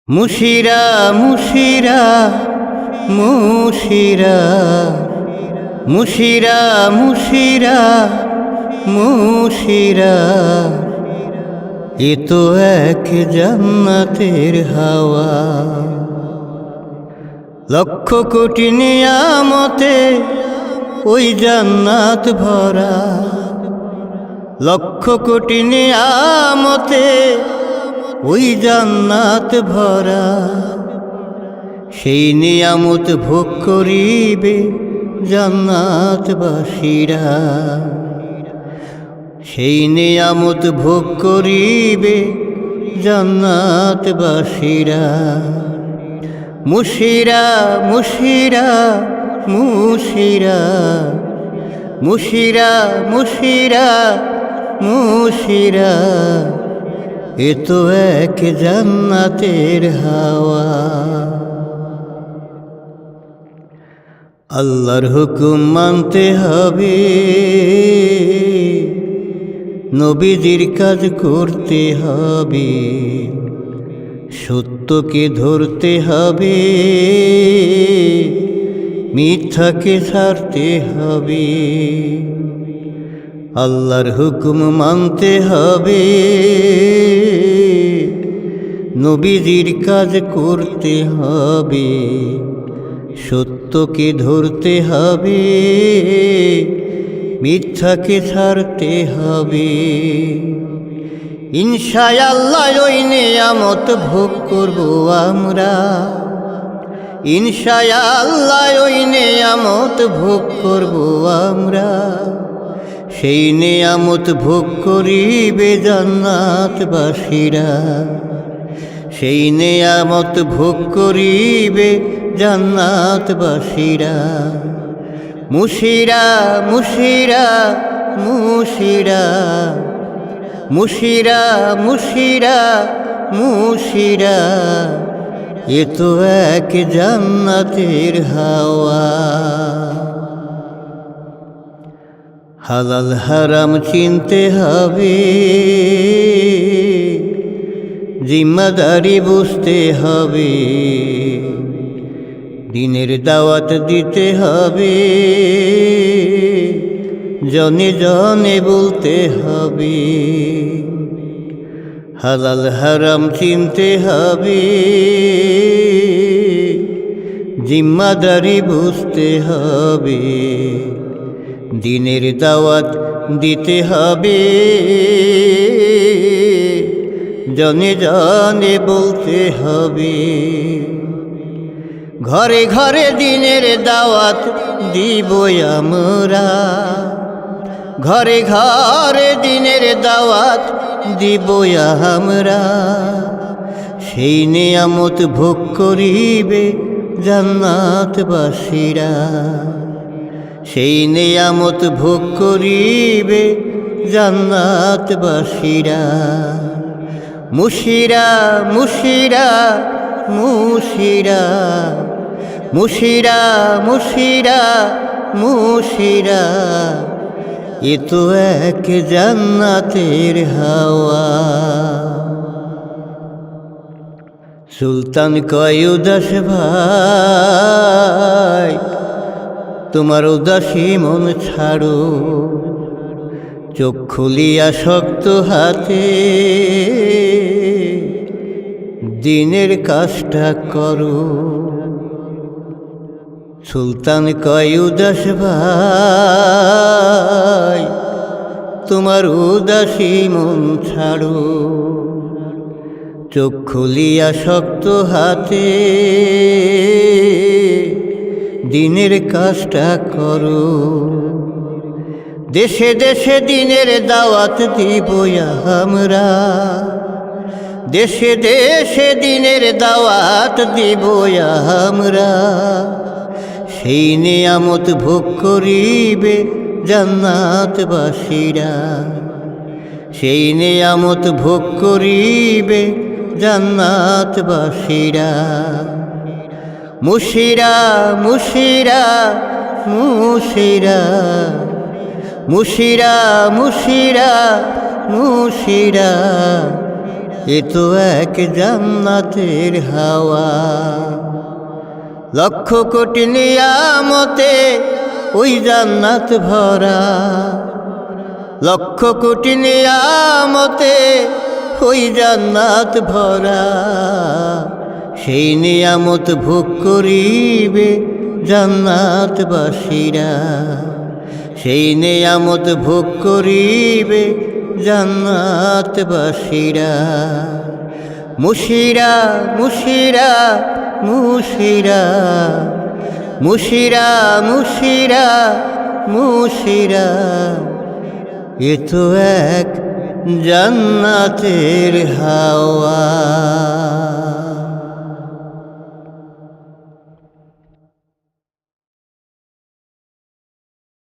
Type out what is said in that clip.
মুশিরা মুশিরা মুশিরা মুশিরা মুশিরা মুশিরা এ তো এক জান্নাতের হাওয়া। লক্ষ কোটি নিয়ামতে ওই জান্নাত ভরা, লক্ষ কোটি নিয়ামতে ওই জান্নাত ভরা। সেই নিয়ামত ভোগ করিবে জান্নাতবাসীরা, সেই নিয়ামত ভোগ করিবে জান্নাতবাসীরা। মুশিরা মুশিরা মুশিরা মুশিরা মুশিরা মুশিরা এ তো এক জান্নাতের হাওয়া। আল্লাহর হুকুম মানতে হবে, নবীজির কাজ করতে হবে, সত্যকে ধরতে হবে, মিথ্যাকে ছাড়তে হবে। আল্লাহর হুকুম মানতে হবে, নবীজির কাজ করতে হবে, সত্যকে ধরতে হবে, মিথ্যাকে ছাড়তে হবে। ইনশাআল্লাহ ওই নিয়ামত ভোগ করব আমরা, ইনশাআল্লাহ ওই নিয়ামত ভোগ করব আমরা। সেই নিয়ামত ভোগ করিবে জান্নাতবাসীরা, সেই নিয়ামত ভোগ করিবে জান্নাতবাসীরা। মুশিরা মুশিরা মুশিরা মুশিরা মুশিরা মুশিরা এ তো এক জান্নাতের হাওয়া। হালাল হারাম চিনতে হবে, জিম্মাদারি বুঝতে হবে, দিনের দাওয়াত দিতে হবে, জনে জনে বলতে হবে। হালাল হারাম চিনতে হবে, জিম্মাদারি বুঝতে হবে, দিনের দাওয়াত দিতে হবে, জনে জনে বলতে হবে। ঘরে ঘরে দিনের দাওয়াত দিব আমরা, ঘরে ঘরে দিনের দাওয়াত দিব আমরা। সেই নিয়ামত ভোগ করিবে জান্নাতবাসীরা, সেই নিয়ামত ভোগ করিবে জান্নাতবাসীরা। মুশিরা মুশিরা মুশিরা মুশিরা মুশিরা মুশিরা এ তো এক জান্নাতের হাওয়া। সুলতান কয় উদাস ভাই, তোমার উদাসী মন ছাড়ো, চোখ খুলিয়া শক্ত হাতে দিনের কাজটা করো। সুলতান কয় উদাস ভাই, তোমার উদাসী মন ছাড়ো, চোখ খুলিয়া শক্ত হাতে দিনের কাজটা করো। দেশে দেশে দিনের দাওয়াত দিব আমরা, দেশে দেশে দিনের দাওয়াত দিব আমরা। সেই নিয়ামত ভোগ করিবে জান্নাতবাসীরা, সেই নিয়ামত ভোগ করিবে জান্নাতবাসীরা। মুশিরা মুশিরা মুশিরা মুশিরা মুশিরা মুশিরা এ তো এক জান্নাতের হাওয়া। লক্ষ কোটি নিয়ামতে ওই জান্নাত ভরা, লক্ষ কোটি নিয়ামতে ওই জান্নাত ভরা। সেই নিয়ামত ভোগ করিবে জান্নাতবাসীরা, সেই নিয়ামত ভোগ করিবে জান্নাতবাসীরা। মুশিরা মুশিরা মুশিরা মুশিরা মুশিরা মুশিরা, এ তো এক জান্নাতের হাওয়া।